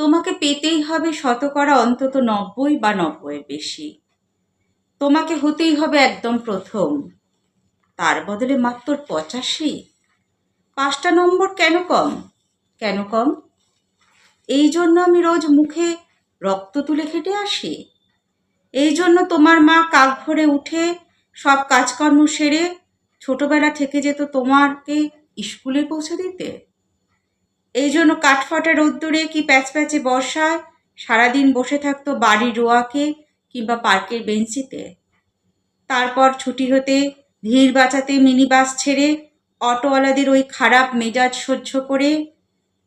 তোমাকে পেতেই হবে শতকরা অন্তত ৯০ বা ৯০-এর বেশি। তোমাকে হতেই হবে একদম প্রথম, তার বদলে মাত্র ৮৫। ৫টা নম্বর কেন কম? কেন কম? এই জন্য আমি রোজ মুখে রক্ত তুলে খেটে আসি? এই জন্য তোমার মা কাক ভরে উঠে সব কাজকর্ম সেরে ছোটবেলা থেকে যেত তোমাকে স্কুলে পৌঁছে দিতে? এই জন্য কাঠফাটা রোদ্দুরে কি প্যাচপ্যাচে বর্ষায় সারাদিন বসে থাকতো বাড়ির রোয়াকে কিংবা পার্কের বেঞ্চিতে? তারপর ছুটি হতে ভিড় বাঁচাতে মিনি বাস ছেড়ে অটোওয়ালাদের ওই খারাপ মেজাজ সহ্য করে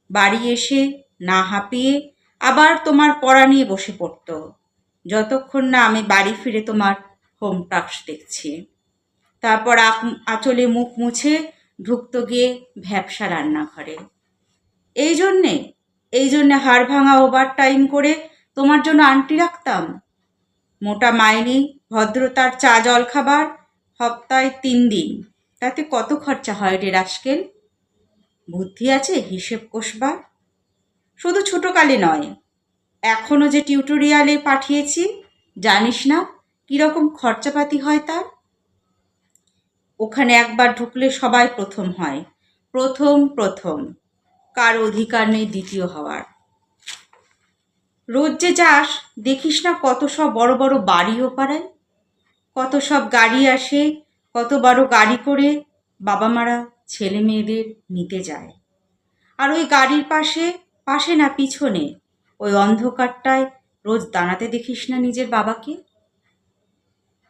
বাড়ি এসে না হাঁপিয়ে আবার তোমার পড়া নিয়ে বসে পড়তো, যতক্ষণ না আমি বাড়ি ফিরে তোমার হোম টাস্ক দেখছি। তারপর আঁচলে মুখ মুছে ঢুকতো গিয়ে ভ্যাপসা রান্নাঘরে। এই জন্যে হাড় ভাঙা ওভার টাইম করে তোমার জন্য আন্টি রাখতাম। মোটা মাইনে, ভদ্রতার চা জল খাবার, সপ্তাহে ৩ দিন, তাতে কত খরচা হয় রে রাস্কেল? বুদ্ধি আছে হিসেব কষবার? শুধু ছোটকালে নয়, এখনো যে টিউটোরিয়ালে পাঠিয়েছি, জানিস না কীরকম খরচাপাতি হয় তার? ওখানে একবার ঢুকলে সবাই প্রথম হয়, প্রথম, কার অধিকার নেই দ্বিতীয় হওয়ার। রোজ যে যাস, দেখিস না কত সব বড় বড় বাড়িও পাড়ায়, কত সব গাড়ি আসে, কত বড় গাড়ি করে বাবা মারা ছেলে মেয়েদের নিতে যায়। আর ওই গাড়ির পাশে না পিছনে, ওই অন্ধকারটায় রোজ দাঁড়াতে দেখিস না নিজের বাবাকে?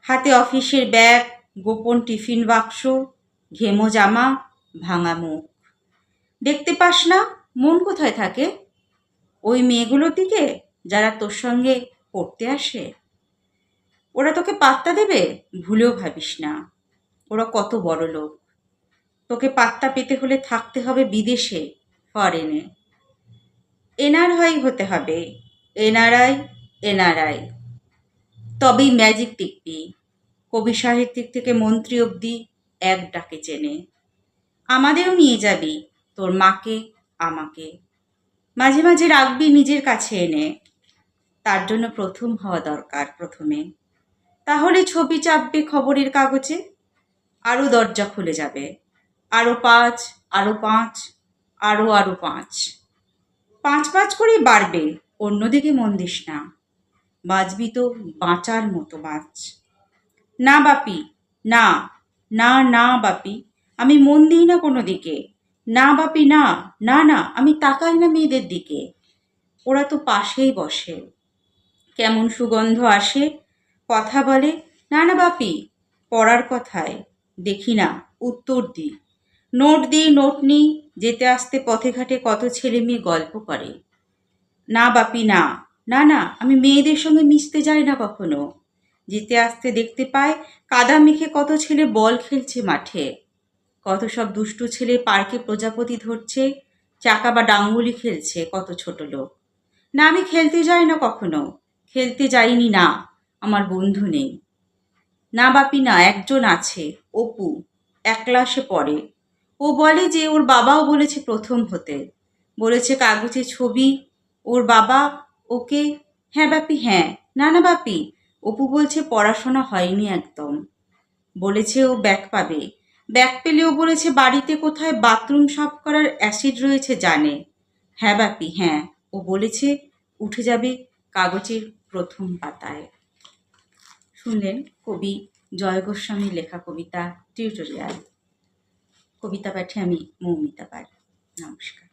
হাতে অফিসের ব্যাগ, গোপন টিফিন বাক্স, ঘেমো জামা, ভাঙা মুখ। দেখতে পাস না মন কোথায় থাকে? ওই মেয়েগুলোর দিকে যারা তোর সঙ্গে পড়তে আসে। ওরা তোকে পাত্তা দেবে ভুলেও ভাবিস না। ওরা কত বড় লোক। তোকে পাত্তা পেতে হলে থাকতে হবে বিদেশে, ফরেনে। এনআরআই হতে হবে, এনআরআই। তবেই ম্যাজিক টিকবি। কবি সাহিত্যিক থেকে মন্ত্রী অবধি এক ডাকে চেনে। আমাদেরও নিয়ে যাবি, তোর মাকে, আমাকে। মাঝে মাঝে রাখবি নিজের কাছে এনে। তার জন্য প্রথম হওয়া দরকার প্রথমে। তাহলে ছবি চাপবে খবরের কাগজে, আরও দরজা খুলে যাবে। আরও ৫, আরও ৫, আরও ৫। ৫ করেই বাড়বে, অন্যদিকে মন দিস না। বাঁচবি তো বাঁচার মতো বাঁচ। না বাপি, না না না বাপি, আমি মন দিই না কোনো দিকে। না বাপি, না না না, আমি তাকাই না মেয়েদের দিকে। ওরা তো পাশেই বসে, কেমন সুগন্ধ আসে, কথা বলে। না না বাপি, পড়ার কথায় দেখি না, উত্তর দিই, নোট নিই, যেতে আসতে পথে ঘাটে কত ছেলে মেয়ে গল্প করে। না বাপি, না না না, আমি মেয়েদের সঙ্গে মিশতে যাই না কখনো। যেতে আসতে দেখতে পায় কাদা মেখে কত ছেলে বল খেলছে মাঠে, কত সব দুষ্টু ছেলে পার্কে প্রজাপতি ধরছে, চাকা বা ডাঙ্গুলি খেলছে কত ছোট লোক। না, আমি খেলতে যাই না কখনো, খেলতে যাইনি। না, আমার বন্ধু নেই। না বাপি, না, একজন আছে, অপু, ১ ক্লাসে পড়ে। ও বলে যে ওর বাবাও বলেছে প্রথম হতে, বলেছে কাগজে ছবি, ওর বাবা ওকে। হ্যাঁ বাপি, হ্যাঁ। না না বাপি, অপু বলছে পড়াশোনা হয়নি একদম, বলেছে ও ব্যাক পাবে। ব্যাক পেলেও বলেছে বাড়িতে কোথায় বাথরুম সাফ করার অ্যাসিড রয়েছে জানে। হ্যাঁ বাপি, হ্যাঁ। ও বলেছে উঠে যাবে কাগজের প্রথম পাতায়। শুনলেন কবি জয় গোস্বামীর লেখা কবিতা টিউটোরিয়াল। কবিতা পাঠে আমি মৌমিতা পাল। নমস্কার।